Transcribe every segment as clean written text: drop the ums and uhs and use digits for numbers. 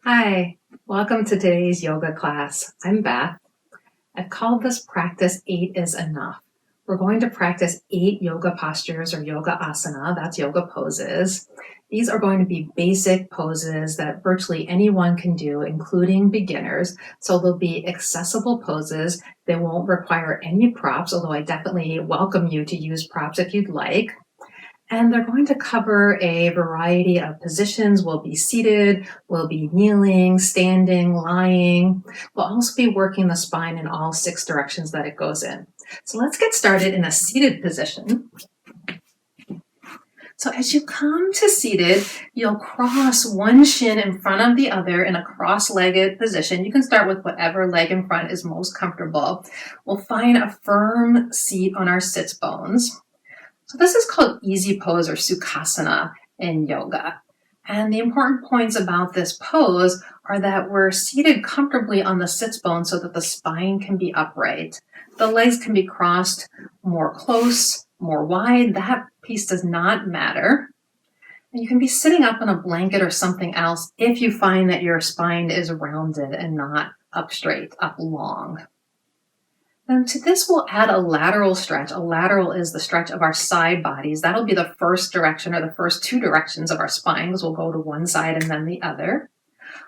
Hi, welcome to today's yoga class. I'm Beth. I've called this practice 8 is enough. We're going to practice 8 yoga postures or yoga asana, that's yoga poses. These are going to be basic poses that virtually anyone can do, including beginners. So they'll be accessible poses. They won't require any props, although I definitely welcome you to use props if you'd like. And they're going to cover a variety of positions. We'll be seated, we'll be kneeling, standing, lying. We'll also be working the spine in all 6 directions that it goes in. So let's get started in a seated position. So as you come to seated, you'll cross one shin in front of the other in a cross-legged position. You can start with whatever leg in front is most comfortable. We'll find a firm seat on our sits bones. So this is called easy pose or sukhasana in yoga. And the important points about this pose are that we're seated comfortably on the sits bone so that the spine can be upright. The legs can be crossed more close, more wide. That piece does not matter. And you can be sitting up on a blanket or something else if you find that your spine is rounded and not up straight, up long. And to this, we'll add a lateral stretch. A lateral is the stretch of our side bodies. That'll be the first direction or the first 2 directions of our spine, because we'll go to one side and then the other.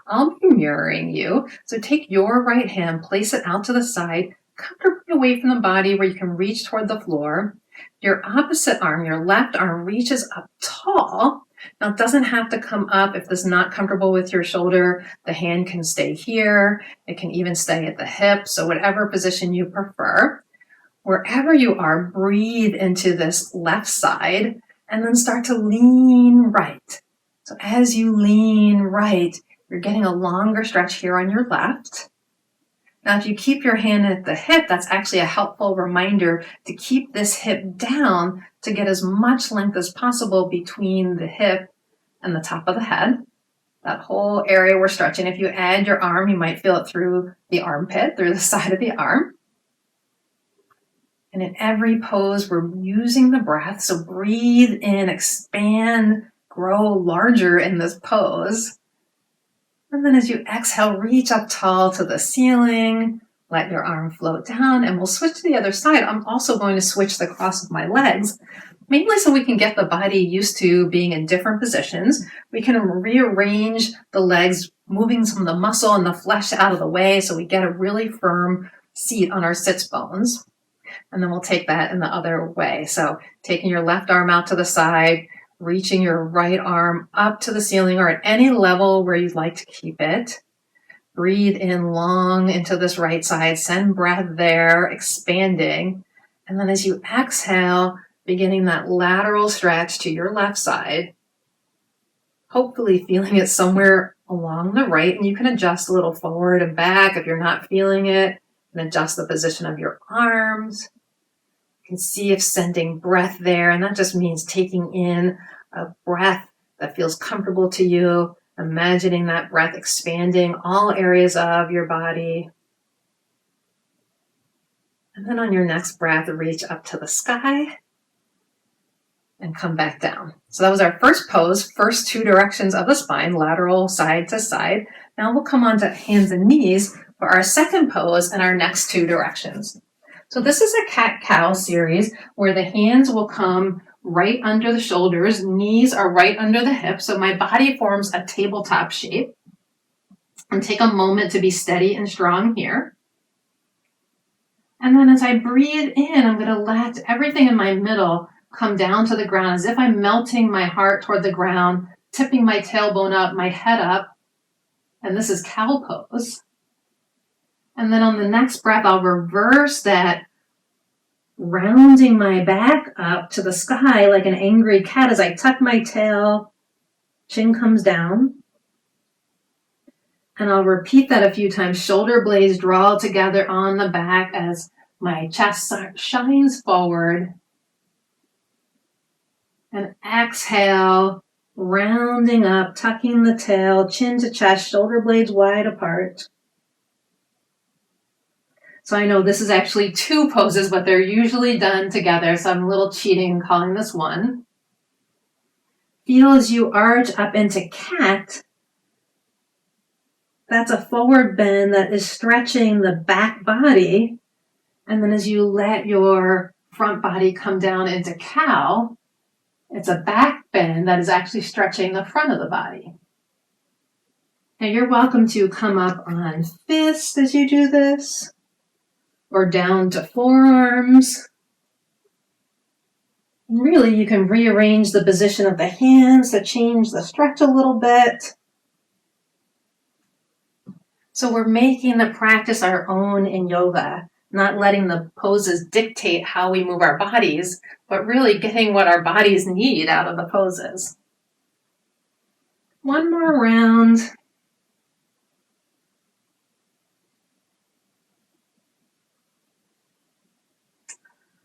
I'll be mirroring you. So take your right hand, place it out to the side, comfortably away from the body where you can reach toward the floor. Your opposite arm, your left arm, reaches up tall. Now, it doesn't have to come up. If this is not comfortable with your shoulder, the hand can stay here. It can even stay at the hip. So whatever position you prefer. Wherever you are, breathe into this left side and then start to lean right. So as you lean right, you're getting a longer stretch here on your left. Now, if you keep your hand at the hip, that's actually a helpful reminder to keep this hip down to get as much length as possible between the hip and the top of the head. That whole area we're stretching. If you add your arm, you might feel it through the armpit, through the side of the arm. And in every pose, we're using the breath. So breathe in, expand, grow larger in this pose. And then as you exhale, reach up tall to the ceiling, let your arm float down, and we'll switch to the other side. I'm also going to switch the cross of my legs, mainly so we can get the body used to being in different positions. We can rearrange the legs, moving some of the muscle and the flesh out of the way so we get a really firm seat on our sits bones. And then we'll take that in the other way. So taking your left arm out to the side, reaching your right arm up to the ceiling or at any level where you'd like to keep it. Breathe in long into this right side. Send breath there, expanding. And then as you exhale, beginning that lateral stretch to your left side, hopefully feeling it somewhere along the right. And you can adjust a little forward and back if you're not feeling it, and adjust the position of your arms. You can see if sending breath there, and that just means taking in a breath that feels comfortable to you, imagining that breath expanding all areas of your body. And then on your next breath, reach up to the sky and come back down. So that was our first pose, first 2 directions of the spine, lateral, side to side. Now we'll come on to hands and knees for our second pose and our next 2 directions. So this is a cat-cow series where the hands will come right under the shoulders, knees are right under the hips, so my body forms a tabletop shape. And take a moment to be steady and strong here. And then as I breathe in, I'm going to let everything in my middle come down to the ground as if I'm melting my heart toward the ground, tipping my tailbone up, my head up. And this is cow pose. And then on the next breath, I'll reverse that, rounding my back up to the sky like an angry cat as I tuck my tail, chin comes down. And I'll repeat that a few times. Shoulder blades draw together on the back as my chest shines forward. And exhale, rounding up, tucking the tail, chin to chest, shoulder blades wide apart. So I know this is actually 2 poses, but they're usually done together. So I'm a little cheating calling this one. Feel as you arch up into cat. that's a forward bend that is stretching the back body. And then as you let your front body come down into cow, it's a back bend that is actually stretching the front of the body. Now you're welcome to come up on fists as you do this, or down to forearms. And really, you can rearrange the position of the hands to change the stretch a little bit. So we're making the practice our own in yoga, not letting the poses dictate how we move our bodies, but really getting what our bodies need out of the poses. One more round.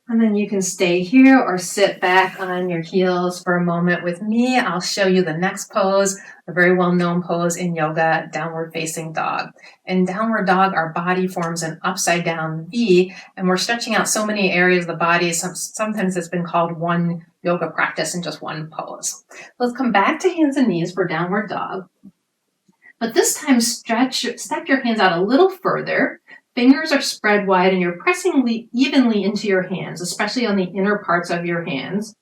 And then you can stay here or sit back on your heels for a moment with me. I'll show you the next pose, a very well-known pose in yoga, downward facing dog. In downward dog, our body forms an upside down V, and we're stretching out so many areas of the body. Sometimes it's been called one yoga practice in just one pose. Let's come back to hands and knees for downward dog. But this time, step your hands out a little further. Fingers are spread wide and you're pressing evenly into your hands, especially on the inner parts of your hands.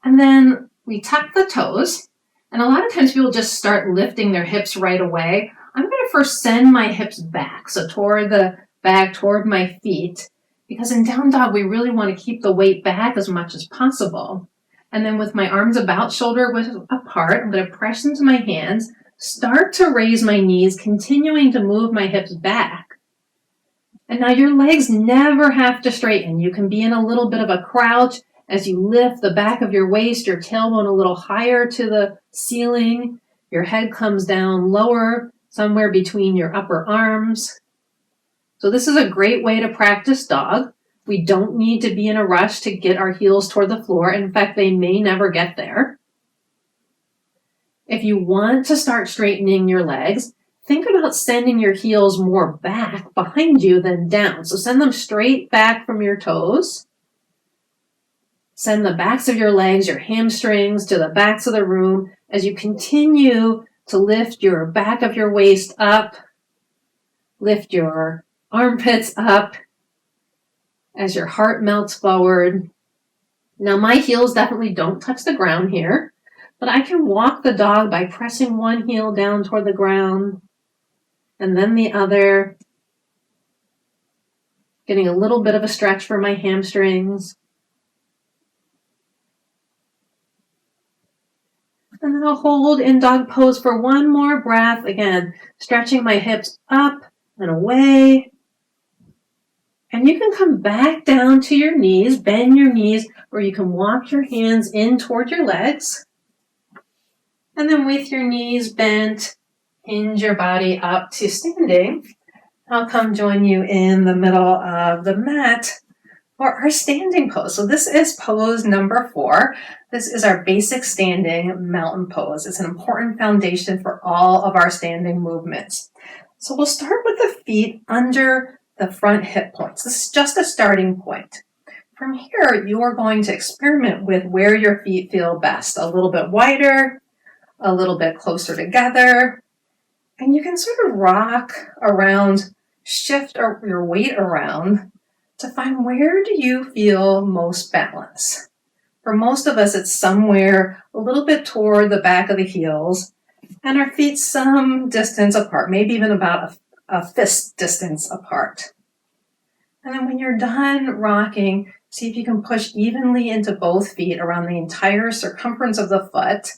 And then we tuck the toes. And a lot of times people just start lifting their hips right away. I'm going to first send my hips back, so toward the back, toward my feet, because in down dog, we really want to keep the weight back as much as possible. And then with my arms about shoulder width apart, I'm going to press into my hands, start to raise my knees, continuing to move my hips back. And now your legs never have to straighten. You can be in a little bit of a crouch as you lift the back of your waist, your tailbone a little higher to the ceiling. Your head comes down lower, somewhere between your upper arms. So this is a great way to practice dog. We don't need to be in a rush to get our heels toward the floor. In fact, they may never get there. If you want to start straightening your legs, think about sending your heels more back behind you than down. So send them straight back from your toes. Send the backs of your legs, your hamstrings, to the backs of the room as you continue to lift your back of your waist up, lift your armpits up as your heart melts forward. Now my heels definitely don't touch the ground here, but I can walk the dog by pressing one heel down toward the ground and then the other, getting a little bit of a stretch for my hamstrings. And then I'll hold in dog pose for one more breath. Again, stretching my hips up and away. And you can come back down to your knees, bend your knees, or you can walk your hands in toward your legs. And then with your knees bent, hinge your body up to standing. I'll come join you in the middle of the mat for our standing pose. So this is pose number 4. This is our basic standing mountain pose. It's an important foundation for all of our standing movements. So we'll start with the feet under the front hip points. This is just a starting point. From here, you are going to experiment with where your feet feel best. A little bit wider, a little bit closer together. And you can sort of rock around, shift your weight around to find where do you feel most balance. For most of us, it's somewhere a little bit toward the back of the heels and our feet some distance apart, maybe even about a fist distance apart. And then when you're done rocking, see if you can push evenly into both feet around the entire circumference of the foot.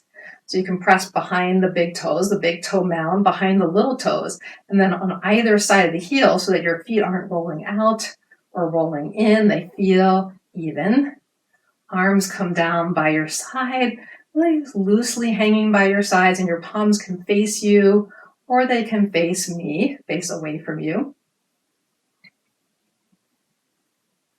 So you can press behind the big toes, the big toe mound, behind the little toes, and then on either side of the heel so that your feet aren't rolling out or rolling in. They feel even. Arms come down by your side, legs loosely hanging by your sides, and your palms can face you or they can face me, face away from you.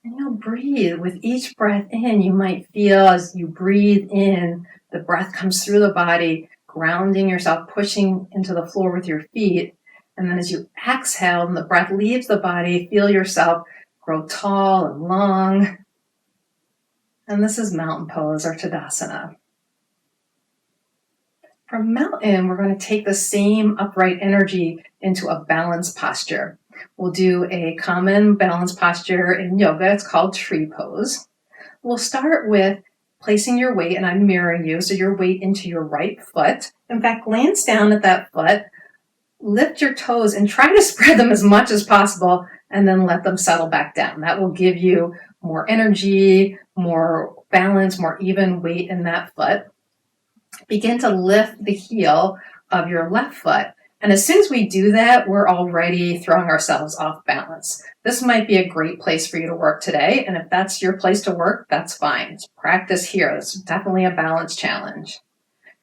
And you'll breathe. With each breath in, you might feel as you breathe in, the breath comes through the body, grounding yourself, pushing into the floor with your feet. And then as you exhale and the breath leaves the body, feel yourself grow tall and long. And this is mountain pose or Tadasana. From mountain, we're going to take the same upright energy into a balance posture. We'll do a common balance posture in yoga. It's called tree pose. We'll start with placing your weight, and I'm mirroring you, so your weight into your right foot. In fact, glance down at that foot, lift your toes and try to spread them as much as possible, and then let them settle back down. That will give you more energy, more balance, more even weight in that foot. Begin to lift the heel of your left foot. And as soon as we do that, we're already throwing ourselves off balance. This might be a great place for you to work today. And if that's your place to work, that's fine. Practice here. It's definitely a balance challenge.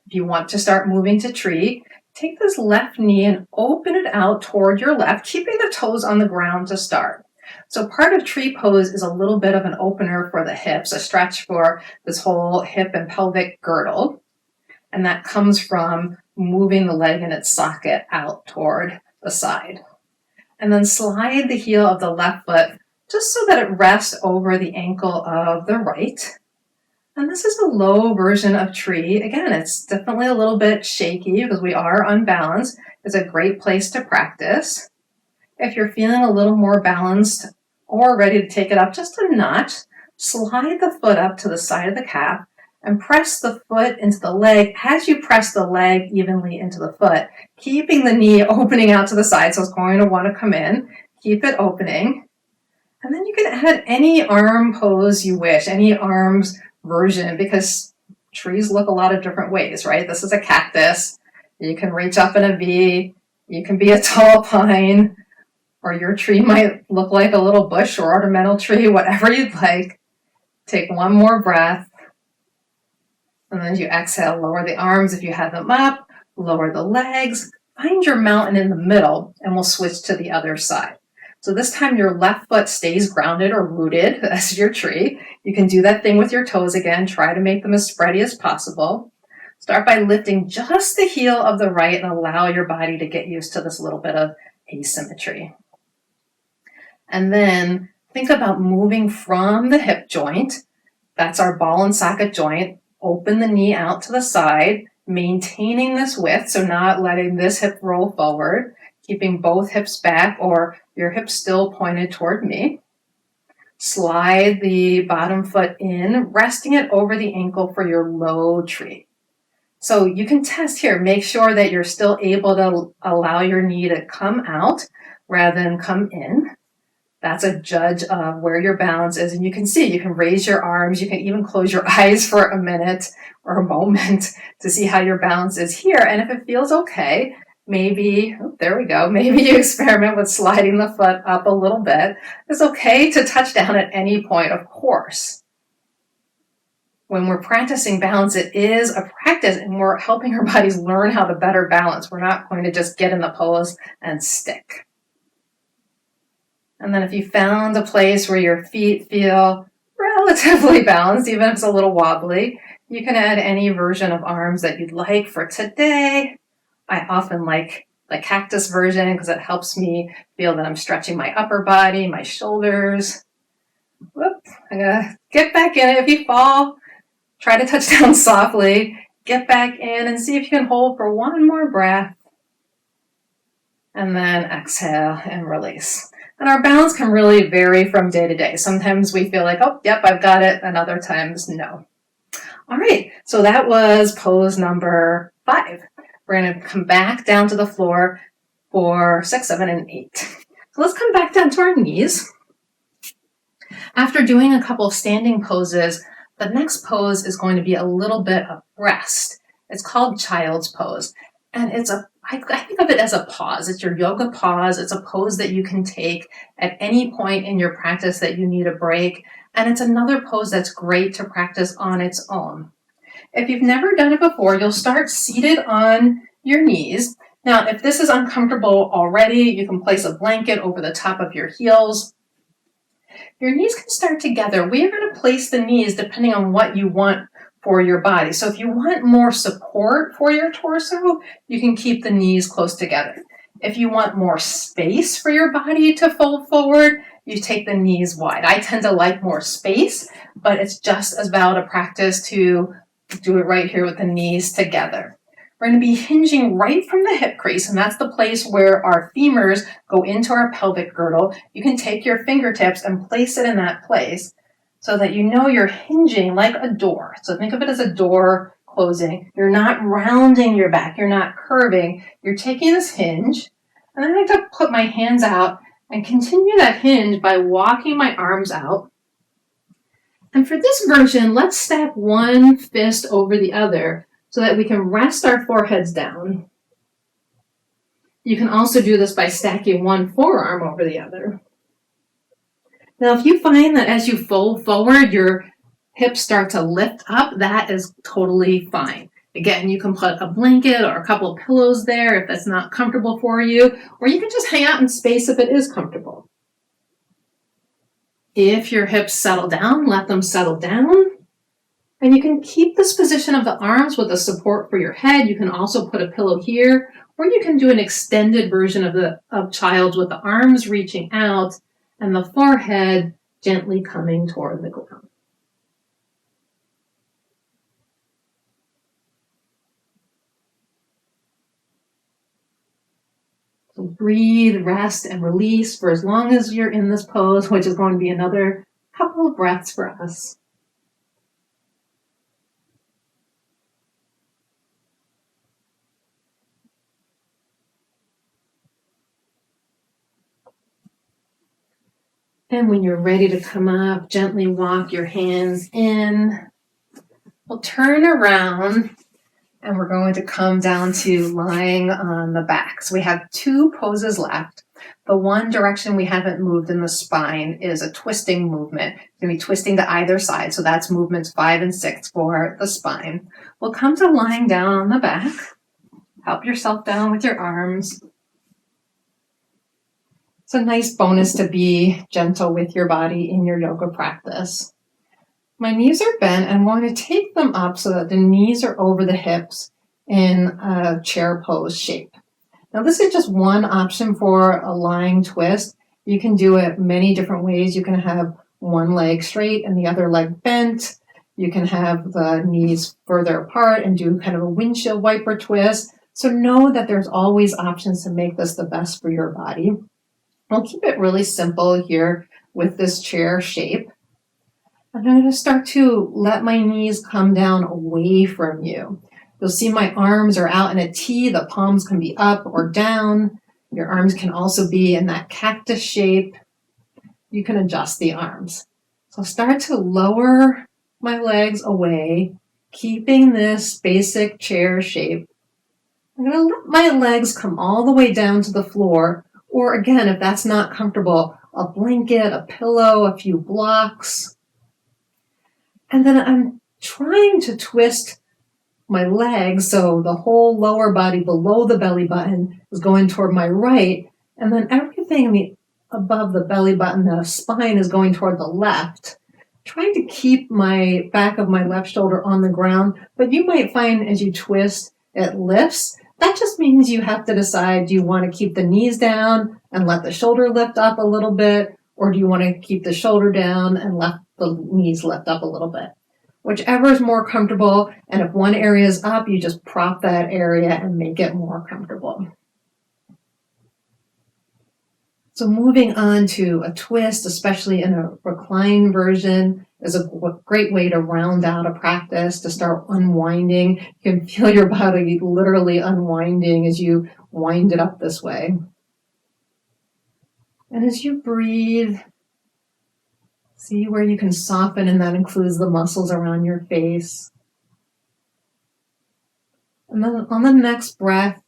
If you want to start moving to tree, take this left knee and open it out toward your left, keeping the toes on the ground to start. So part of tree pose is a little bit of an opener for the hips, a stretch for this whole hip and pelvic girdle. And that comes from moving the leg in its socket out toward the side. And then slide the heel of the left foot just so that it rests over the ankle of the right. And this is a low version of tree. Again, it's definitely a little bit shaky because we are unbalanced. It's a great place to practice. If you're feeling a little more balanced or ready to take it up just a notch, slide the foot up to the side of the calf and press the foot into the leg as you press the leg evenly into the foot, keeping the knee opening out to the side, so it's going to want to come in. Keep it opening. And then you can add any arm pose you wish, any arms version, because trees look a lot of different ways, right? This is a cactus. You can reach up in a V. You can be a tall pine, or your tree might look like a little bush or ornamental tree, whatever you'd like. Take one more breath. And then as you exhale, lower the arms if you have them up, lower the legs, find your mountain in the middle, and we'll switch to the other side. So this time your left foot stays grounded or rooted as your tree. You can do that thing with your toes again. Try to make them as spready as possible. Start by lifting just the heel of the right and allow your body to get used to this little bit of asymmetry. And then think about moving from the hip joint. That's our ball and socket joint. Open the knee out to the side, maintaining this width, so not letting this hip roll forward, keeping both hips back or your hips still pointed toward me. Slide the bottom foot in, resting it over the ankle for your low tree. So you can test here. Make sure that you're still able to allow your knee to come out rather than come in. That's a judge of where your balance is. And you can see, you can raise your arms. You can even close your eyes for a minute or a moment to see how your balance is here. And if it feels okay, maybe, there we go. Maybe you experiment with sliding the foot up a little bit. It's okay to touch down at any point, of course. When we're practicing balance, it is a practice and we're helping our bodies learn how to better balance. We're not going to just get in the pose and stick. And then if you found a place where your feet feel relatively balanced, even if it's a little wobbly, you can add any version of arms that you'd like. For today, I often like the cactus version because it helps me feel that I'm stretching my upper body, my shoulders. Whoop, I'm gonna get back in it. If you fall, try to touch down softly, get back in and see if you can hold for one more breath. And then exhale and release. And our balance can really vary from day to day. Sometimes we feel like, oh, yep, I've got it. And other times, no. All right, so that was pose number 5. We're going to come back down to the floor for 6, 7, and 8. So let's come back down to our knees. After doing a couple of standing poses, the next pose is going to be a little bit of rest. It's called child's pose. And I think of it as a pause. It's your yoga pause. It's a pose that you can take at any point in your practice that you need a break. And it's another pose that's great to practice on its own. If you've never done it before, you'll start seated on your knees. Now, if this is uncomfortable already, you can place a blanket over the top of your heels. Your knees can start together. We are going to place the knees depending on what you want for your body. So if you want more support for your torso, you can keep the knees close together. If you want more space for your body to fold forward, you take the knees wide. I tend to like more space, but it's just as valid a practice to do it right here with the knees together. We're going to be hinging right from the hip crease, and that's the place where our femurs go into our pelvic girdle. You can take your fingertips and place it in that place so that you know you're hinging like a door. So think of it as a door closing. You're not rounding your back. You're not curving. You're taking this hinge, and then I like to put my hands out and continue that hinge by walking my arms out. And for this version, let's stack one fist over the other so that we can rest our foreheads down. You can also do this by stacking one forearm over the other. Now, if you find that as you fold forward, your hips start to lift up, that is totally fine. Again, you can put a blanket or a couple of pillows there if that's not comfortable for you, or you can just hang out in space if it is comfortable. If your hips settle down, let them settle down. And you can keep this position of the arms with the support for your head. You can also put a pillow here, or you can do an extended version of child's with the arms reaching out and the forehead gently coming toward the ground. So breathe, rest, and release for as long as you're in this pose, which is going to be another couple of breaths for us. And when you're ready to come up, gently walk your hands in. We'll turn around and we're going to come down to lying on the back. So we have two poses left. The one direction we haven't moved in the spine is a twisting movement. It's going to be twisting to either side. So that's movements 5 and 6 for the spine. We'll come to lying down on the back. Help yourself down with your arms. It's a nice bonus to be gentle with your body in your yoga practice. My knees are bent, and I'm going to take them up so that the knees are over the hips in a chair pose shape. Now, this is just one option for a lying twist. You can do it many different ways. You can have one leg straight and the other leg bent. You can have the knees further apart and do kind of a windshield wiper twist. So know that there's always options to make this the best for your body. I'll keep it really simple here with this chair shape. I'm going to start to let my knees come down away from you. You'll see my arms are out in a T. The palms can be up or down. Your arms can also be in that cactus shape. You can adjust the arms. So start to lower my legs away, keeping this basic chair shape. I'm going to let my legs come all the way down to the floor. Or again, if that's not comfortable, a blanket, a pillow, a few blocks. And then I'm trying to twist my legs so the whole lower body below the belly button is going toward my right. And then everything above the belly button, the spine, is going toward the left. Trying to keep my back of my left shoulder on the ground. But you might find as you twist, it lifts. That just means you have to decide, do you want to keep the knees down and let the shoulder lift up a little bit, or do you want to keep the shoulder down and let the knees lift up a little bit? Whichever is more comfortable, and if one area is up, you just prop that area and make it more comfortable. So moving on to a twist, especially in a reclined version, is a great way to round out a practice, to start unwinding. You can feel your body literally unwinding as you wind it up this way. And as you breathe, see where you can soften, and that includes the muscles around your face. And then on the next breath,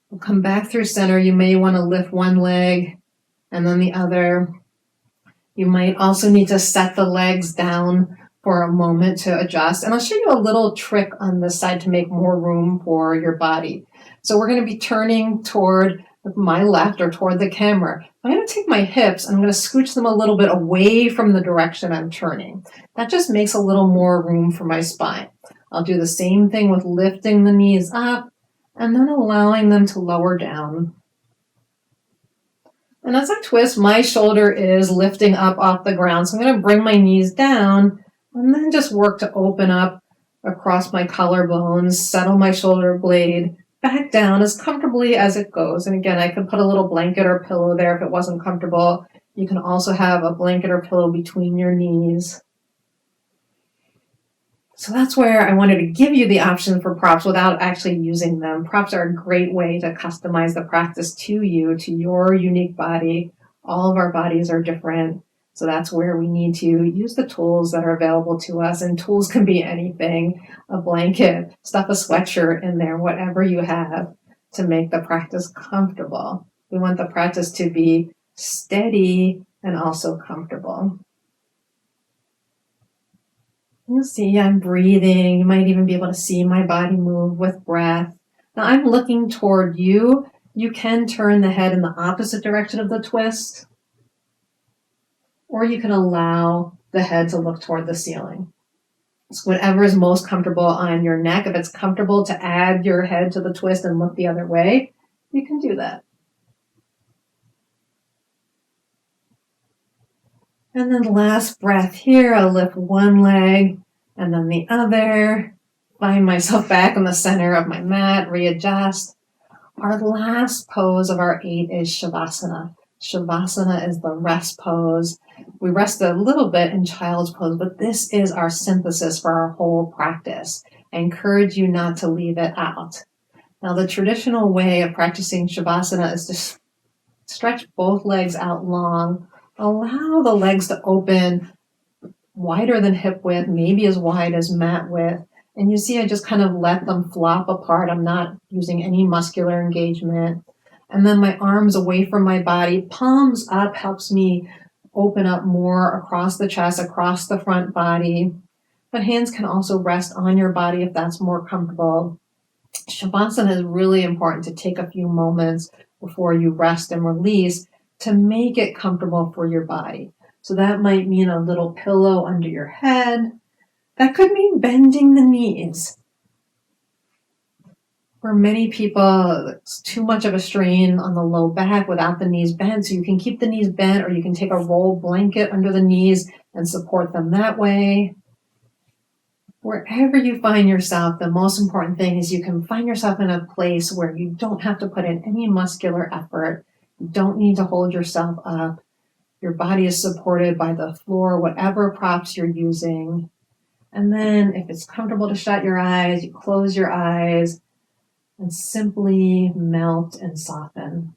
we'll come back through center. You may want to lift one leg and then the other. You might also need to set the legs down for a moment to adjust. And I'll show you a little trick on this side to make more room for your body. So we're going to be turning toward my left or toward the camera. I'm going to take my hips and I'm going to scooch them a little bit away from the direction I'm turning. That just makes a little more room for my spine. I'll do the same thing with lifting the knees up and then allowing them to lower down. And as I twist, my shoulder is lifting up off the ground. So I'm going to bring my knees down and then just work to open up across my collarbones, settle my shoulder blade back down as comfortably as it goes. And again, I could put a little blanket or pillow there if it wasn't comfortable. You can also have a blanket or pillow between your knees. So that's where I wanted to give you the option for props without actually using them. Props are a great way to customize the practice to you, to your unique body. All of our bodies are different. So that's where we need to use the tools that are available to us. And tools can be anything, a blanket, stuff a sweatshirt in there, whatever you have to make the practice comfortable. We want the practice to be steady and also comfortable. You'll see I'm breathing. You might even be able to see my body move with breath. Now I'm looking toward you. You can turn the head in the opposite direction of the twist, or you can allow the head to look toward the ceiling. So whatever is most comfortable on your neck. If it's comfortable to add your head to the twist and look the other way, you can do that. And then the last breath here, I'll lift one leg and then the other. Find myself back in the center of my mat, readjust. Our last pose of our 8 is shavasana. Shavasana is the rest pose. We rest a little bit in child's pose, but this is our synthesis for our whole practice. I encourage you not to leave it out. Now, the traditional way of practicing shavasana is to stretch both legs out long. Allow the legs to open wider than hip width, maybe as wide as mat width. And you see I just kind of let them flop apart. I'm not using any muscular engagement. And then my arms away from my body, palms up helps me open up more across the chest, across the front body. But hands can also rest on your body if that's more comfortable. Shavasana is really important to take a few moments before you rest and release to make it comfortable for your body. So that might mean a little pillow under your head. That could mean bending the knees. For many people, it's too much of a strain on the low back without the knees bent. So you can keep the knees bent, or you can take a roll blanket under the knees and support them that way. Wherever you find yourself, the most important thing is you can find yourself in a place where you don't have to put in any muscular effort. You don't need to hold yourself up. Your body is supported by the floor, whatever props you're using. And then if it's comfortable to shut your eyes, you close your eyes and simply melt and soften.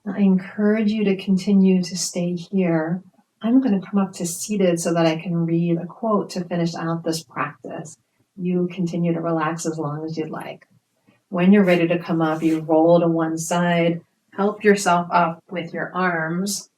I encourage you to continue to stay here. I'm going to come up to seated so that I can read a quote to finish out this practice. You continue to relax as long as you'd like. When you're ready to come up, you roll to one side, help yourself up with your arms.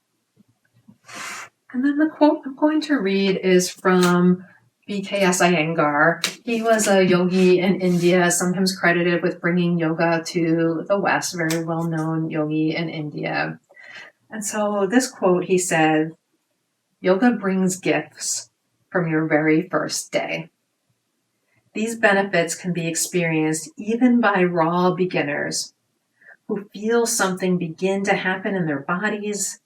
And then the quote I'm going to read is from BKS Iyengar. He was a yogi in India, sometimes credited with bringing yoga to the West, very well-known yogi in India. And so this quote, he said, "Yoga brings gifts from your very first day. These benefits can be experienced even by raw beginners who feel something begin to happen in their bodies,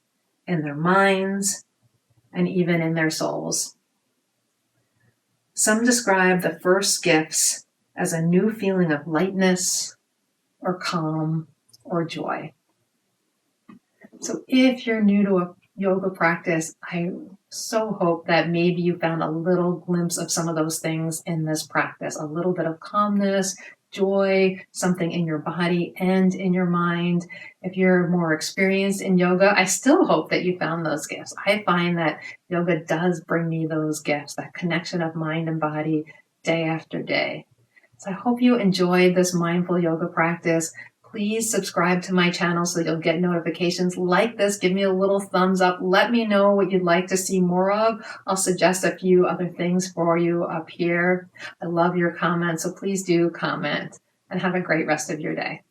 in their minds, and even in their souls. Some describe the first gifts as a new feeling of lightness or calm or joy." So if you're new to a yoga practice, I so hope that maybe you found a little glimpse of some of those things in this practice, a little bit of calmness, joy, something in your body and in your mind. If you're more experienced in yoga, I still hope that you found those gifts. I find that yoga does bring me those gifts, that connection of mind and body day after day. So I hope you enjoyed this mindful yoga practice. Please subscribe to my channel so that you'll get notifications like this. Give me a little thumbs up. Let me know what you'd like to see more of. I'll suggest a few other things for you up here. I love your comments, so please do comment and have a great rest of your day.